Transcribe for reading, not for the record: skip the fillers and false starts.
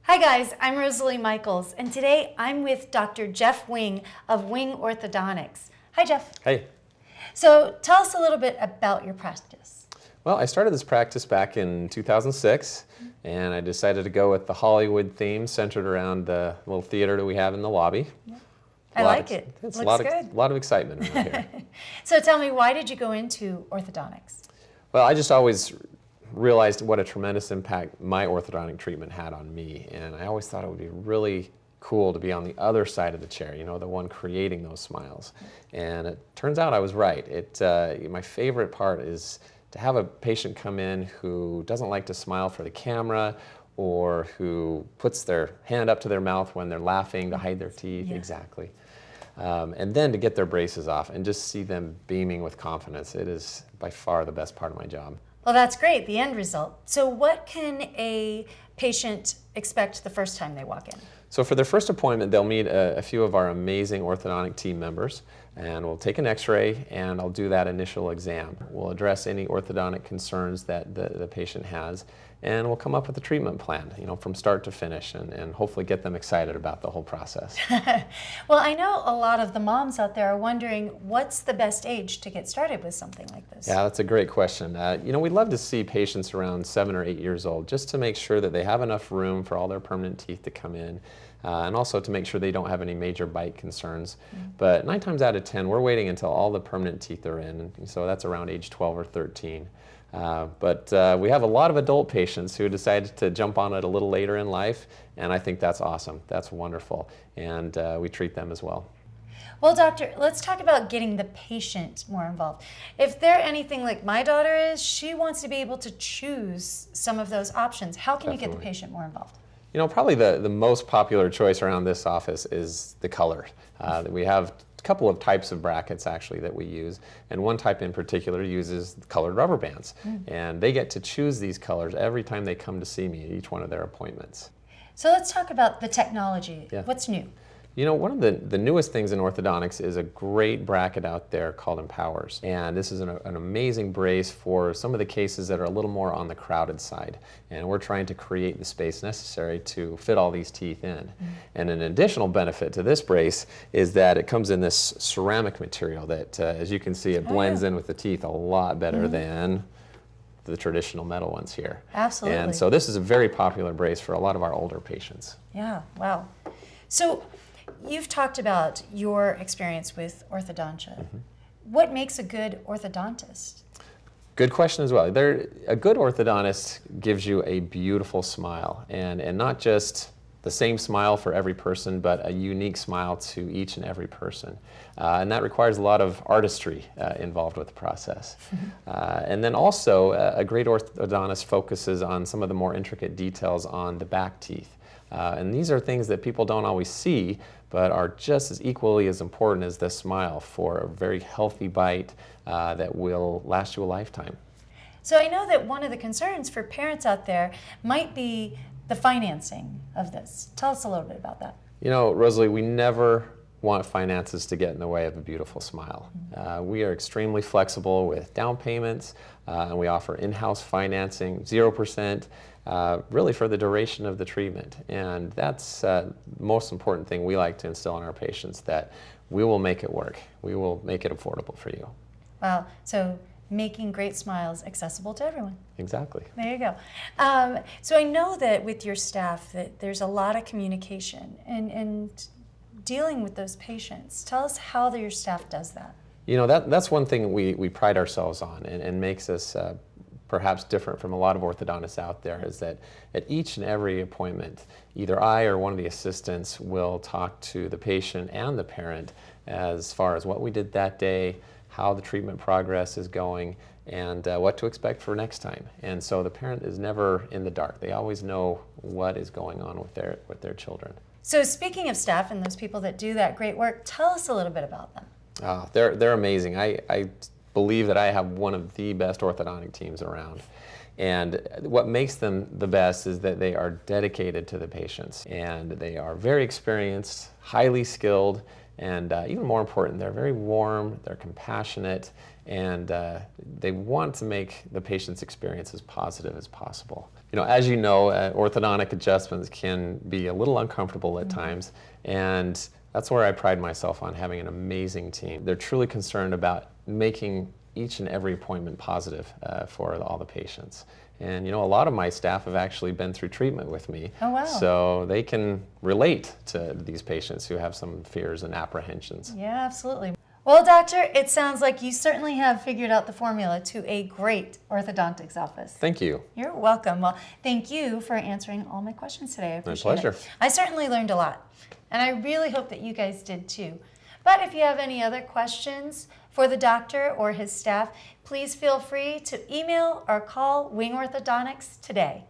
Hi guys, I'm Rosalie Michaels, and today I'm with Dr. Jeff Wing of Wing Orthodontics. Hi Jeff. Hey. So tell us a little bit about your practice. Well, I started this practice back in 2006, and I decided to go with the Hollywood theme centered around the little theater that we have in the lobby. Yeah. I like it. It's Looks a lot of excitement around here. So tell me, why did you go into orthodontics? Well, I just always realized what a tremendous impact my orthodontic treatment had on me, and I always thought it would be really cool to be on the other side of the chair, you know, the one creating those smiles. And it turns out I was right. My favorite part is to have a patient come in who doesn't like to smile for the camera, or who puts their hand up to their mouth when they're laughing to hide their teeth. Yeah. Exactly. And then to get their braces off and just see them beaming with confidence. It is by far the best part of my job. Well, that's great, the end result. So what can a patient expect the first time they walk in? So for their first appointment, they'll meet a few of our amazing orthodontic team members, and we'll take an x-ray and I'll do that initial exam. We'll address any orthodontic concerns that the patient has, and we'll come up with a treatment plan, you know, from start to finish, and hopefully get them excited about the whole process. Well, I know a lot of the moms out there are wondering what's the best age to get started with something like this? Yeah, that's a great question. You know, we'd love to see patients around 7 or 8 years old, just to make sure that they have enough room for all their permanent teeth to come in, and also to make sure they don't have any major bite concerns. But 9 times out of 10, we're waiting until all the permanent teeth are in, and so that's around age 12 or 13. But we have a lot of adult patients who decided to jump on it a little later in life, and I think that's awesome. That's wonderful, and we treat them as well. Well, doctor, let's talk about getting the patient more involved. If they're anything like my daughter is, she wants to be able to choose some of those options. How can you get the patient more involved? You know, probably the most popular choice around this office is the color. We have a couple of types of brackets actually that we use, and one type in particular uses colored rubber bands, and they get to choose these colors every time they come to see me at each one of their appointments. So let's talk about the technology. Yeah. What's new? You know, one of the newest things in orthodontics is a great bracket out there called Empowers. And this is an amazing brace for some of the cases that are a little more on the crowded side. And we're trying to create the space necessary to fit all these teeth in. And an additional benefit to this brace is that it comes in this ceramic material that, as you can see, it blends in with the teeth a lot better than the traditional metal ones here. Absolutely. And so this is a very popular brace for a lot of our older patients. Yeah, wow. So you've talked about your experience with orthodontia. What makes a good orthodontist? Good question as well. A good orthodontist gives you a beautiful smile, and not just the same smile for every person, but a unique smile to each and every person. And that requires a lot of artistry involved with the process. And then also, a great orthodontist focuses on some of the more intricate details on the back teeth. And these are things that people don't always see, but are just as equally as important as the smile for a very healthy bite that will last you a lifetime. So I know that one of the concerns for parents out there might be the financing of this. Tell us a little bit about that. You know, Rosalie, we never want finances to get in the way of a beautiful smile. We are extremely flexible with down payments, and we offer in-house financing, 0%, really for the duration of the treatment. And that's the most important thing we like to instill in our patients, that we will make it work. We will make it affordable for you. Wow, so making great smiles accessible to everyone. Exactly. There you go. So I know that with your staff that there's a lot of communication and dealing with those patients. Tell us how your staff does that. You know, that's one thing we pride ourselves on, and makes us perhaps different from a lot of orthodontists out there, is that at each and every appointment, either I or one of the assistants will talk to the patient and the parent as far as what we did that day, how the treatment progress is going, and what to expect for next time. And so the parent is never in the dark. They always know what is going on with their children. So speaking of staff and those people that do that great work, tell us a little bit about them. They're amazing. I believe that I have one of the best orthodontic teams around. And what makes them the best is that they are dedicated to the patients, and they are very experienced, highly skilled, and even more important, they're very warm, they're compassionate, and they want to make the patient's experience as positive as possible. As you know, orthodontic adjustments can be a little uncomfortable at times, and that's where I pride myself on having an amazing team. They're truly concerned about making each and every appointment positive for all the patients. And a lot of my staff have actually been through treatment with me. Oh, wow. So they can relate to these patients who have some fears and apprehensions. Yeah, absolutely. Well, doctor, it sounds like you certainly have figured out the formula to a great orthodontics office. Thank you. You're welcome. Well, thank you for answering all my questions today. I appreciate pleasure. it. I certainly learned a lot, and I really hope that you guys did too. But if you have any other questions for the doctor or his staff, please feel free to email or call Wing Orthodontics today.